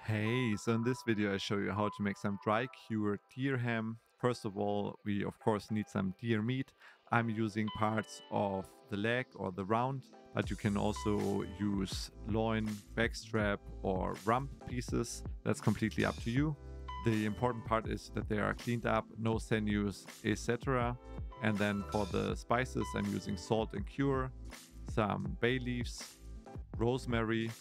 Hey, so in this video I show you how to make some dry cured deer ham. First of all, we of course need some deer meat. I'm using parts of the leg or the round, but you can also use loin, backstrap or rump pieces. That's completely up to you. The important part is that they are cleaned up, no sinews, etc. And then for the spices, I'm using salt and cure, some bay leaves, rosemary.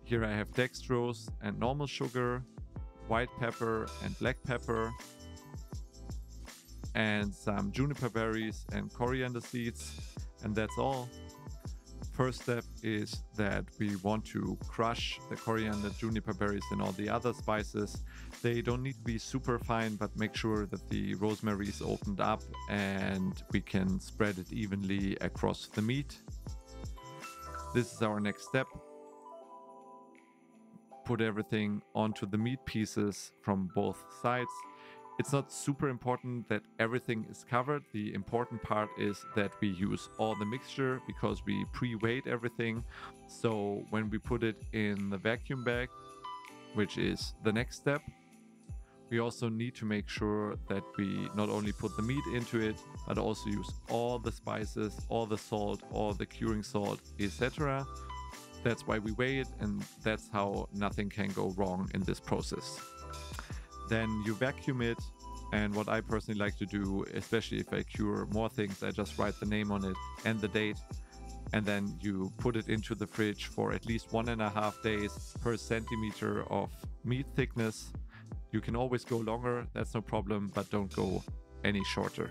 Here I have dextrose and normal sugar, white pepper and black pepper, and some juniper berries and coriander seeds, and that's all. First step is that we want to crush the coriander, juniper berries, and all the other spices. They don't need to be super fine, but make sure that the rosemary is opened up and we can spread it evenly across the meat. This is our next step. Put everything onto the meat pieces from both sides. It's not super important that everything is covered. The important part is that we use all the mixture because we pre-weighed everything. So when we put it in the vacuum bag, which is the next step, we also need to make sure that we not only put the meat into it, but also use all the spices, all the salt, all the curing salt, etc. That's why we weigh it, and that's how nothing can go wrong in this process. Then you vacuum it, and what I personally like to do, especially if I cure more things, I just write the name on it and the date, and then you put it into the fridge for at least 1.5 days per centimeter of meat thickness. You can always go longer, that's no problem, but don't go any shorter.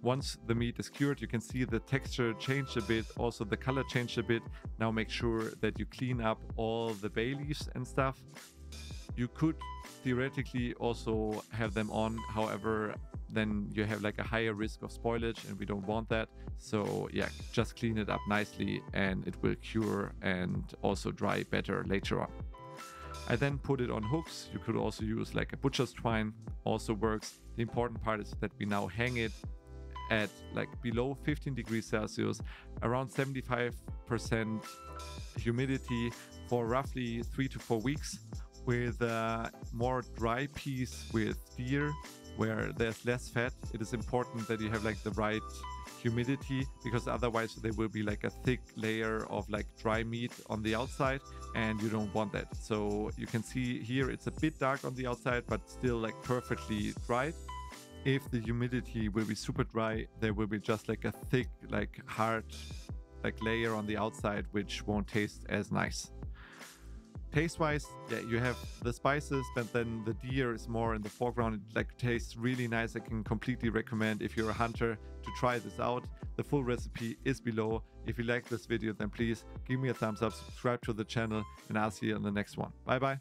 Once the meat is cured, you can see the texture changed a bit, also the color changed a bit. Now make sure that you clean up all the bay leaves and stuff. You could theoretically also have them on, however, then you have like a higher risk of spoilage and we don't want that. So yeah, just clean it up nicely and it will cure and also dry better later on. I then put it on hooks. You could also use like a butcher's twine, also works. The important part is that we now hang it at like below 15 degrees Celsius, around 75% humidity for roughly 3 to 4 weeks, with a more dry piece with deer where there's less fat. It is important that you have like the right humidity, because otherwise there will be like a thick layer of like dry meat on the outside and you don't want that. So you can see here it's a bit dark on the outside but still like perfectly dried. If the humidity will be super dry, there will be just like a thick, like hard, like layer on the outside, which won't taste as nice. Taste-wise, yeah, you have the spices, but then the deer is more in the foreground. It like tastes really nice. I can completely recommend, if you're a hunter, to try this out. The full recipe is below. If you like this video, then please give me a thumbs up, subscribe to the channel, and I'll see you in the next one. Bye bye.